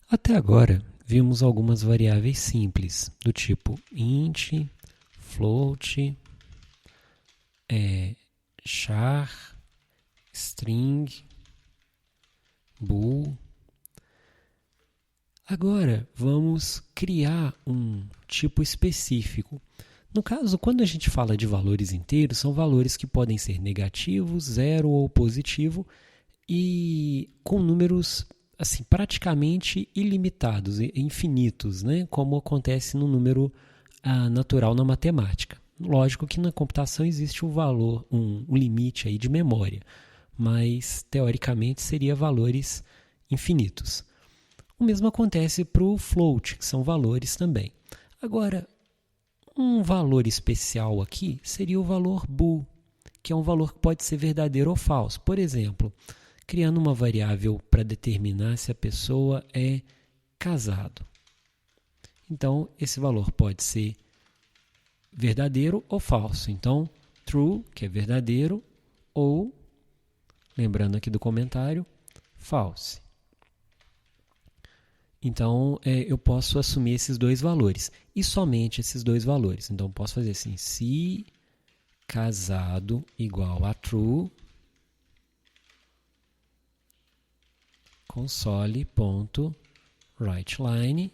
Até agora, vimos algumas variáveis simples, do tipo int, float, char, string, bool. Agora, vamos criar um tipo específico. No caso, quando a gente fala de valores inteiros, são valores que podem ser negativos, zero ou positivo, e com números assim praticamente ilimitados, infinitos, né? Como acontece no número natural na matemática. Lógico que na computação existe um valor, um limite aí de memória, mas teoricamente seria valores infinitos. O mesmo acontece para o float, que são valores também. Agora, um valor especial aqui seria o valor bool, que é um valor que pode ser verdadeiro ou falso. Por exemplo, criando uma variável para determinar se a pessoa é casado. Então, esse valor pode ser verdadeiro ou falso. Então, true, que é verdadeiro, ou, lembrando aqui do comentário, false. Então, eu posso assumir esses dois valores, e somente esses dois valores. Então, posso fazer assim, se casado igual a true, console.writeLine,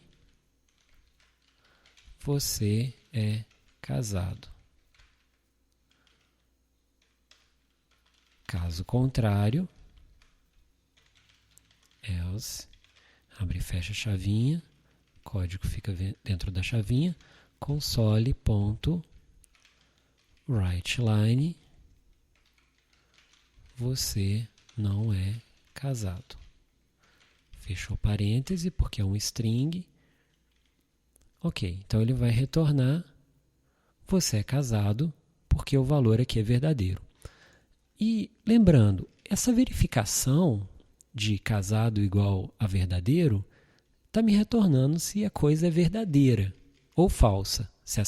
você é casado. Caso contrário, else, abre e fecha a chavinha, código fica dentro da chavinha, console.writeLine, você não é casado. Fechou parêntese, porque é um string. Ok, então ele vai retornar, você é casado, porque o valor aqui é verdadeiro. E lembrando, essa verificação de casado igual a verdadeiro está me retornando se a coisa é verdadeira ou falsa. Se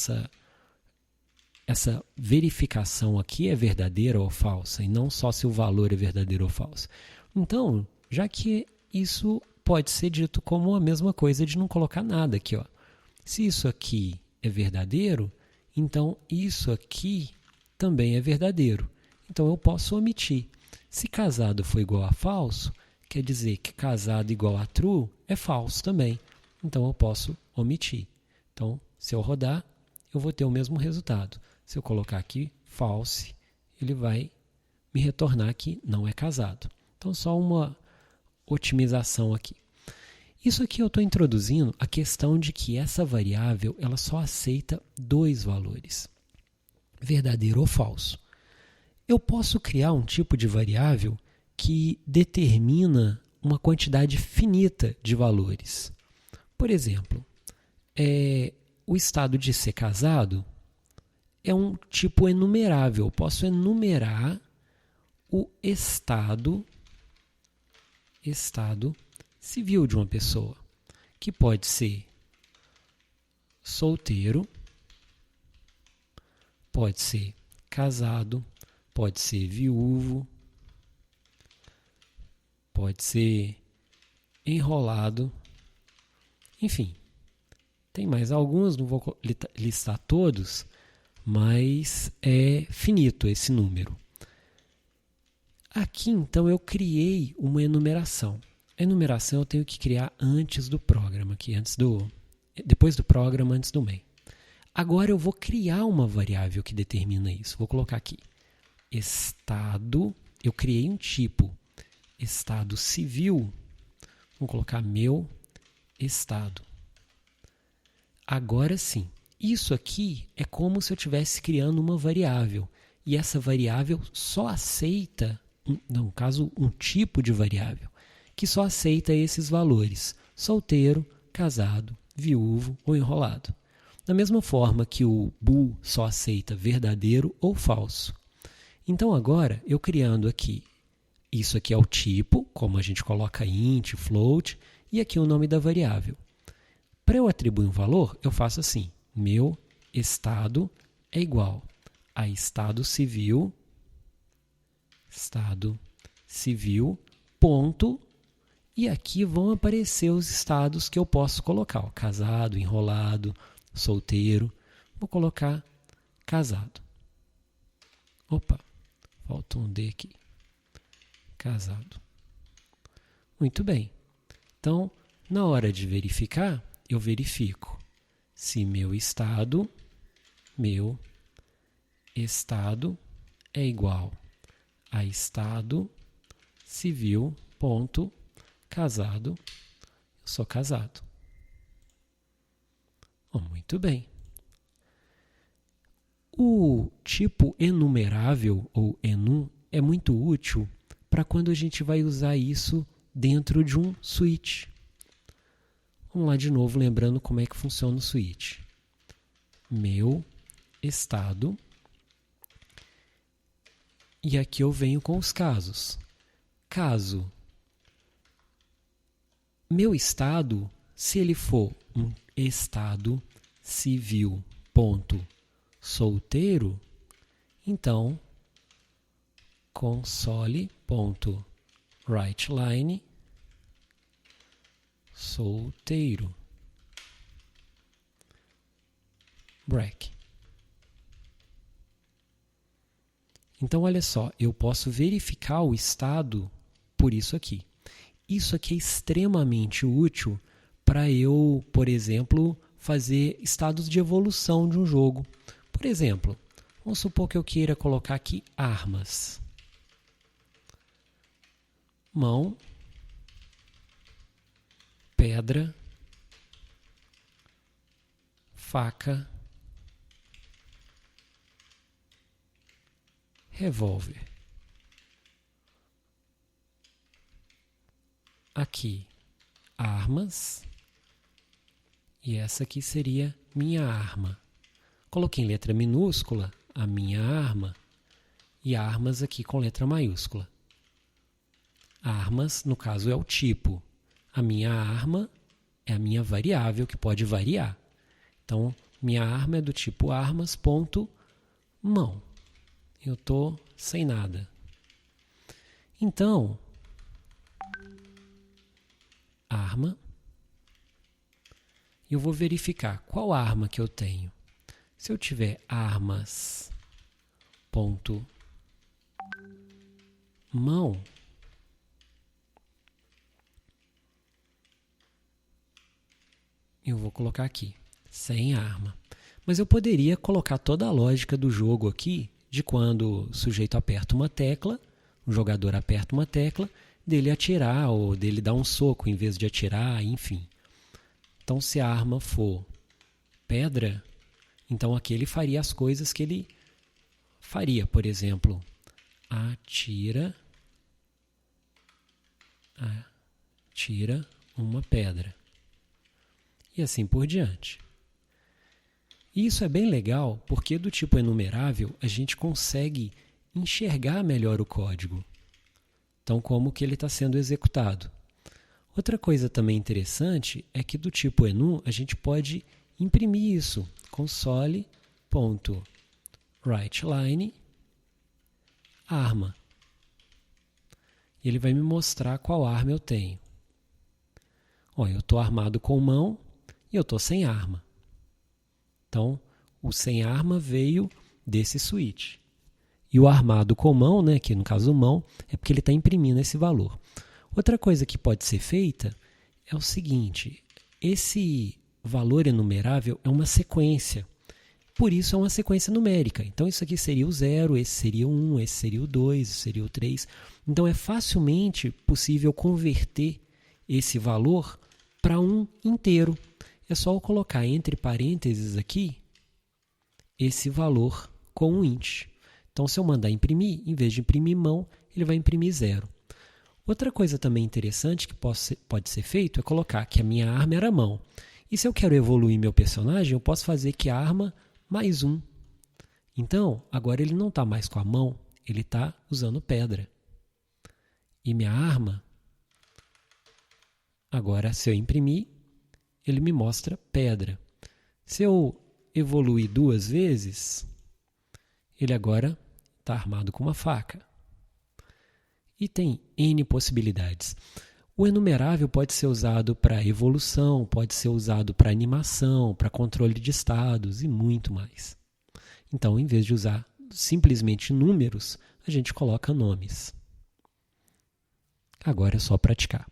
essa verificação aqui é verdadeira ou falsa, e não só se o valor é verdadeiro ou falso. Então, já que isso pode ser dito como a mesma coisa de não colocar nada aqui, ó. Se isso aqui é verdadeiro, então isso aqui também é verdadeiro. Então eu posso omitir. Se casado for igual a falso, quer dizer que casado igual a true é falso também. Então eu posso omitir. Então, se eu rodar, eu vou ter o mesmo resultado. Se eu colocar aqui false, ele vai me retornar que não é casado. Então, só uma otimização aqui. Isso aqui eu estou introduzindo a questão de que essa variável ela só aceita dois valores, verdadeiro ou falso. Eu posso criar um tipo de variável que determina uma quantidade finita de valores. Por exemplo, o estado de ser casado é um tipo enumerável. Eu posso enumerar o estado civil de uma pessoa, que pode ser solteiro, pode ser casado, pode ser viúvo, pode ser enrolado, enfim. Tem mais alguns, não vou listar todos, mas é finito esse número. Aqui, então, eu criei uma enumeração. A enumeração eu tenho que criar antes do programa, aqui, depois do programa, antes do main. Agora eu vou criar uma variável que determina isso. Vou colocar aqui estado, eu criei um tipo, estado civil, vou colocar meu estado. Agora sim, isso aqui é como se eu estivesse criando uma variável, e essa variável só aceita, no caso, um tipo de variável, que só aceita esses valores, solteiro, casado, viúvo ou enrolado. Da mesma forma que o bool só aceita verdadeiro ou falso. Então agora, eu criando aqui, isso aqui é o tipo, como a gente coloca int, float, e aqui o nome da variável. Para eu atribuir um valor, eu faço assim, meu estado é igual a estado civil, ponto, E aqui vão aparecer os estados que eu posso colocar. Ó, casado, enrolado, solteiro. Vou colocar casado. Opa, falta um D aqui. Casado. Muito bem. Então, na hora de verificar, eu verifico se meu estado é igual a estado civil, ponto, casado. Eu sou casado. Muito bem. O tipo enumerável, ou enum, é muito útil para quando a gente vai usar isso dentro de um switch. Vamos lá de novo, lembrando como é que funciona o switch. Meu estado. E aqui eu venho com os casos. Caso meu estado, se ele for um estado civil, ponto, solteiro, então console.writeLine solteiro break. Então olha só, eu posso verificar o estado por isso aqui. Isso aqui é extremamente útil para eu, por exemplo, fazer estados de evolução de um jogo. Por exemplo, vamos supor que eu queira colocar aqui armas. Mão, pedra, faca, revólver. Aqui, armas. E essa aqui seria minha arma. Coloquei em letra minúscula a minha arma e armas aqui com letra maiúscula. Armas, no caso, é o tipo. A minha arma é a minha variável que pode variar. Então, minha arma é do tipo armas, ponto, mão. Eu estou sem nada. Então, arma. Eu vou verificar qual arma que eu tenho. Se eu tiver armas, ponto, mão, eu vou colocar aqui, sem arma. Mas eu poderia colocar toda a lógica do jogo aqui, de quando o sujeito aperta uma tecla, o jogador aperta uma tecla, dele atirar ou dele dar um soco em vez de atirar, enfim. Então, se a arma for pedra, então aqui ele faria as coisas que ele faria. Por exemplo, atira uma pedra. E assim por diante. E isso é bem legal, porque do tipo enumerável a gente consegue enxergar melhor o código. Então, como que ele está sendo executado. Outra coisa também interessante é que do tipo enum a gente pode imprimir isso. Console.writeLine arma. E ele vai me mostrar qual arma eu tenho. Ó, eu estou armado com mão e eu estou sem arma. Então, o sem arma veio desse switch. E o armado com mão, né, que no caso mão, é porque ele está imprimindo esse valor. Outra coisa que pode ser feita é o seguinte, esse valor enumerável é uma sequência, por isso é uma sequência numérica. Então isso aqui seria o 0, esse seria o 1, esse seria o 2, esse seria o 3. Então é facilmente possível converter esse valor para um inteiro. É só eu colocar entre parênteses aqui esse valor com um int. Então se eu mandar imprimir, em vez de imprimir mão, ele vai imprimir 0. Outra coisa também interessante que pode ser feito é colocar que a minha arma era mão. E se eu quero evoluir meu personagem, eu posso fazer que a arma mais 1. Então, agora ele não está mais com a mão, ele está usando pedra. E minha arma, agora se eu imprimir, ele me mostra pedra. Se eu evoluir 2 vezes, ele agora está armado com uma faca. E tem N possibilidades. O enumerável pode ser usado para evolução, pode ser usado para animação, para controle de estados e muito mais. Então, em vez de usar simplesmente números, a gente coloca nomes. Agora é só praticar.